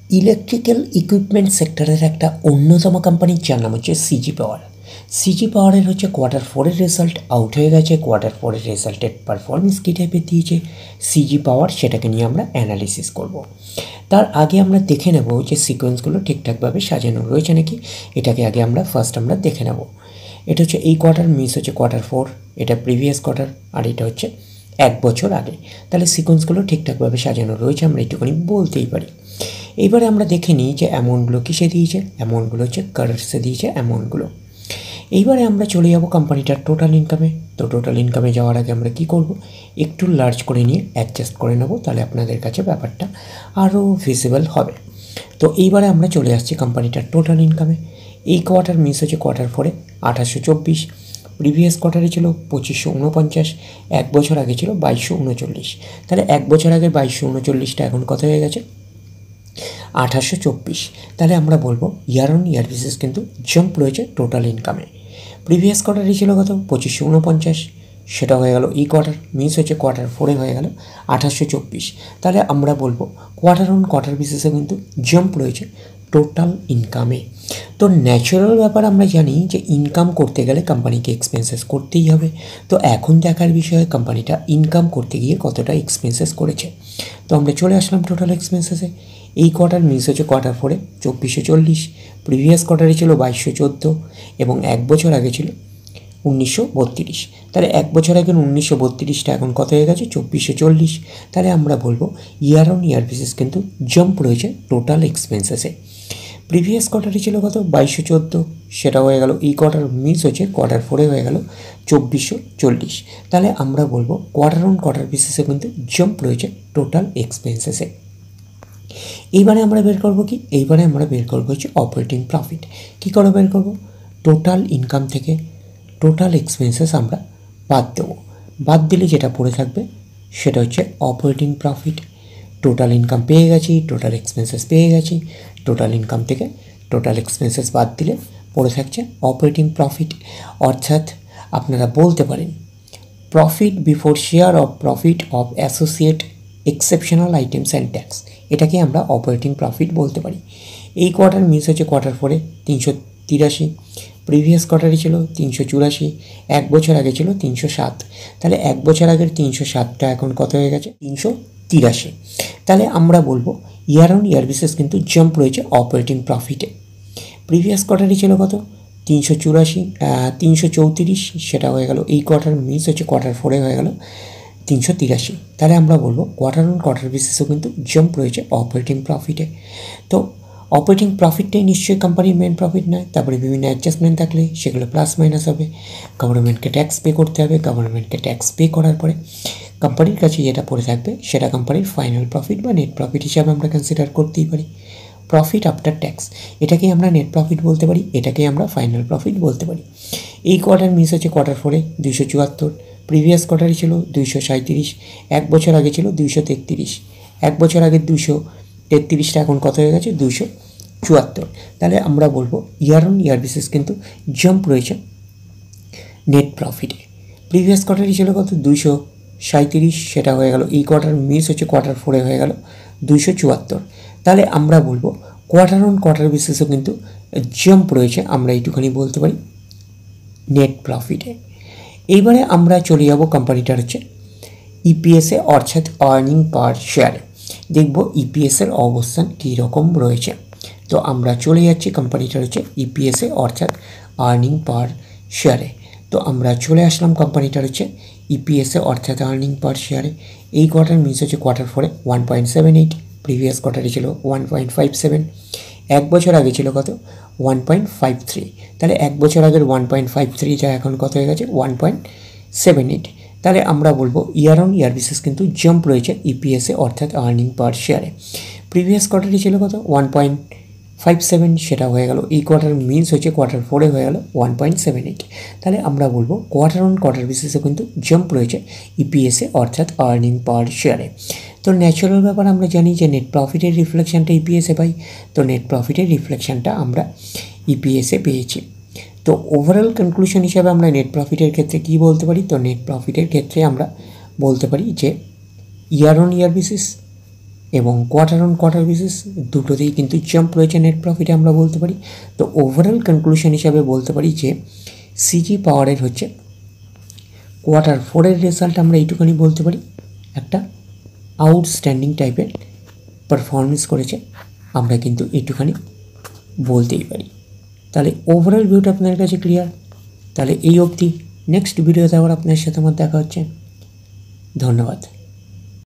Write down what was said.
Electrical equipment সেক্টরের একটা অন্যতম কোম্পানি যার নাম হচ্ছে সিজি পাওয়ার। সিজি পাওয়ারের হচ্ছে কোয়ার্টার 4-এর রেজাল্ট আউট হয়ে গেছে। কোয়ার্টার 4-এর রেজাল্টের পারফরমেন্স কী টাইপের দিয়েছে সিজি পাওয়ার, সেটাকে নিয়ে আমরা অ্যানালিসিস করব। তার আগে আমরা দেখে নেব যে সিকোয়েন্সগুলো ঠিকঠাকভাবে সাজানো রয়েছে নাকি। এটাকে আগে আমরা ফার্স্ট দেখে নেব। এটা হচ্ছে এই কোয়ার্টার, মিস হচ্ছে কোয়ার্টার 4, এটা প্রিভিয়াস কোয়ার্টার, আর এটা হচ্ছে 1 বছর আগে। তাহলে সিকোয়েন্সগুলো ঠিকঠাকভাবে সাজানো রয়েছে, আমরা একটুখানি বলতেই পারি। এইবারে আমরা দেখে নিই যে অ্যামাউন্টগুলো কিসে দিয়েছে। অ্যামাউন্টগুলো হচ্ছে কারেন্টসে দিয়েছে অ্যামাউন্টগুলো। এইবারে আমরা চলে যাব কোম্পানিটার টোটাল ইনকামে। তো টোটাল ইনকামে যাওয়ার আগে আমরা কি করব, একটু লার্জ করে নিয়ে অ্যাডজাস্ট করে নেব, তাহলে আপনাদের কাছে ব্যাপারটা আরও ভিজিবল হবে। তো এইবারে আমরা চলে আসছি কোম্পানিটার টোটাল ইনকামে। এই কোয়ার্টার মিস হচ্ছে কোয়ার্টার 4-এ 2824, প্রিভিয়াস কোয়ার্টারে ছিল 2549, 1 বছর আগে ছিল 2239। তাহলে 1 বছর আগে 2239টা এখন কত হয়ে গেছে 2824। তাহলে আমরা বলবো ইয়ার অন ইয়ার বেসিস কিন্তু জাম্প রয়েছে টোটাল ইনকামে। প্রিভিয়াস কোয়ার্টারে ছিল কত 2549, সেটা হয়ে গেল এই কোয়ার্টার, মিস হচ্ছে কোয়ার্টার 4-এ হয়ে গেল 2824। তাহলে আমরা বলবো কোয়ার্টার অন কোয়ার্টার বেসিসে কিন্তু জাম্প রয়েছে টোটাল ইনকামে। তো ন্যাচারাল ব্যাপার আমরা জানি যে ইনকাম করতে গেলে কোম্পানিকে এক্সপেন্সেস করতেই হবে। তো এখন দেখার বিষয় কোম্পানিটা ইনকাম করতে গিয়ে কতটা এক্সপেন্সেস করেছে। তো আমরা চলে আসলাম টোটাল এক্সপেন্সেসে। এই কোয়ার্টার মিস হচ্ছে কোয়ার্টার 4-এ 2440, প্রিভিয়াস কোয়ার্টারে ছিল 2214 এবং 1 বছর আগে ছিল 1932। তাহলে 1 বছর আগের 1932টা এখন কত হয়ে গেছে 2440। তাহলে আমরা বলবো ইয়ার অন ইয়ার বেসিস কিন্তু জাম্প রয়েছে টোটাল এক্সপেন্সেসে। প্রিভিয়াস কোয়ার্টারে ছিল কত 2214, সেটা হয়ে গেল এই কোয়ার্টার, মিস হচ্ছে কোয়ার্টার 4-এ হয়ে গেল 2440। তাহলে আমরা বলবো কোয়ার্টার অন কোয়ার্টার বেসিসে কিন্তু জাম্প রয়েছে টোটাল এক্সপেন্সেসে। এইবারে আমরা বের করবো কি, এইবারে আমরা বের করবো হচ্ছে অপারেটিং প্রফিট। কী করে বের করবো, টোটাল ইনকাম থেকে টোটাল এক্সপেন্সেস আমরা বাদ দেবো। বাদ দিলে যেটা পড়ে থাকবে সেটা হচ্ছে অপারেটিং প্রফিট। টোটাল ইনকাম পেয়ে গেছি, টোটাল এক্সপেন্সেস পেয়ে গেছি, টোটাল ইনকাম থেকে টোটাল এক্সপেন্সেস বাদ দিলে পড়ে থাকছে অপারেটিং প্রফিট। অর্থাৎ আপনারা বলতে পারেন profit before share of profit of associate exceptional items and tax, এটাকে আমরা অপারেটিং প্রফিট বলতে পারি। এই কোয়ার্টার মিস হচ্ছে কোয়ার্টার 4-এ 383, প্রিভিয়াস কোয়ার্টারে ছিল 384, 1 বছর আগে ছিল 307। তাহলে 1 বছর আগের 307টা এখন কত হয়ে গেছে 383। তাহলে আমরা বলবো ইয়ার অন ইয়ার বেসিস কিন্তু জাম্প রয়েছে অপারেটিং প্রফিটে। প্রিভিয়াস কোয়ার্টারে ছিল কত 334, সেটা হয়ে গেল এই কোয়ার্টার, মিস হচ্ছে কোয়ার্টার 4-এ হয়ে গেল 383। তাহলে আমরা বলবো কোয়ার্টার অন কোয়ার্টার বেসিসও কিন্তু জাম্প রয়েছে অপারেটিং প্রফিটে। তো অপারেটিং প্রফিটটাই নিশ্চয়ই কোম্পানির মেন প্রফিট নয়, তারপরে বিভিন্ন অ্যাডজাস্টমেন্ট থাকলে সেগুলো প্লাস মাইনাস হবে। গভর্নমেন্টকে ট্যাক্স পে করতে হবে, গভর্নমেন্টকে ট্যাক্স পে করার পরে কোম্পানির কাছে যেটা পড়ে থাকবে সেটা কোম্পানির ফাইনাল প্রফিট বা নেট প্রফিট হিসাবে আমরা কনসিডার করতেই পারি। প্রফিট আফটার ট্যাক্স, এটাকেই আমরা নেট প্রফিট বলতে পারি, এটাকেই আমরা ফাইনাল প্রফিট বলতে পারি। এই কোয়ার্টার মিস হচ্ছে কোয়ার্টার 4-এ 274, প্রিভিয়াস কোয়ার্টারে ছিল 237, 1 বছর আগে ছিল 233, 1 বছর আগের 233টা এখন কত হয়ে গেছে 274। তাহলে আমরা বলবো ইয়ার অন ইয়ার বেসিস কিন্তু জাম্প রয়েছে নেট প্রফিটে। প্রিভিয়াস কোয়ার্টারে ছিল কত 237, সেটা হয়ে গেল এই কোয়ার্টার, মিস হচ্ছে কোয়ার্টার 4-এ হয়ে গেল 274। তাহলে আমরা বলবো কোয়ার্টার অন কোয়ার্টার বেসিসও কিন্তু জাম্প রয়েছে, আমরা এইটুখানি বলতে পারি নেট প্রফিটে। এইবারে আমরা চলে যাব কোম্পানিটার হচ্ছে ইপিএসে অর্থাৎ আর্নিং পার শেয়ারে। দেখব ইপিএসের অবস্থান কী রকম রয়েছে। তো আমরা চলে যাচ্ছি কোম্পানিটার হচ্ছে ইপিএসে অর্থাৎ আর্নিং পার শেয়ারে। তো আমরা চলে আসলাম কোম্পানিটার হচ্ছে ইপিএসে অর্থাৎ আর্নিং পার শেয়ারে। এই কোয়ার্টার মিস হচ্ছে কোয়ার্টার 4-এ 1.78, প্রিভিয়াস কোয়ার্টারে ছিল 1.57, 1 বছর আগে ছিল কত 1.53। তাহলে 1 বছর আগের 1.53 যা এখন কত হয়ে গেছে 1.78। তাহলে আমরা বলবো ইয়ার অন ইয়ার বেসিস কিন্তু জাম্প রয়েছে ইপিএসে অর্থাৎ আর্নিং পার শেয়ারে। প্রিভিয়াস কোয়ার্টারে ছিল কত 1.57, সেটা হয়ে গেল এই কোয়ার্টার, মিস হচ্ছে কোয়ার্টার 4-এ হয়ে গেল 1.78। তাহলে আমরা বলবো কোয়ার্টার অন কোয়ার্টার বেসিসে কিন্তু জাম্প রয়েছে ইপিএসে অর্থাৎ আর্নিং পার শেয়ারে। তো ন্যাচারাল ব্যাপার আমরা জানি যে নেট প্রফিটের রিফ্লেকশানটা ইপিএসে পাই, তো নেট প্রফিটের রিফ্লেকশানটা আমরা ইপিএসে পেয়েছি। তো ওভারঅল কনক্লুশন হিসাবে আমরা নেট প্রফিটের ক্ষেত্রে কী বলতে পারি, তো নেট প্রফিটের ক্ষেত্রে আমরা বলতে পারি যে ইয়ার অন ইয়ার বেসিস এবং কোয়ার্টার অন কোয়ার্টার বেসিস দুটোতেই কিন্তু জাম্প রয়েছে নেট প্রফিটে আমরা বলতে পারি। তো ওভারঅল কনক্লুশন হিসাবে বলতে পারি যে সিজি পাওয়ারের হচ্ছে কোয়ার্টার ফোরের রেজাল্ট আমরা এইটুখানি বলতে পারি, একটা আউটস্ট্যান্ডিং টাইপের পারফরমেন্স করেছে, আমরা কিন্তু এইটুখানি বলতেই পারি। তাহলে ওভারঅল ভিউটা আপনার কাছে ক্লিয়ার। তাহলে এই অবধি, নেক্সট ভিডিওতে আবার আপনার সাথে আমার দেখা হচ্ছে। ধন্যবাদ।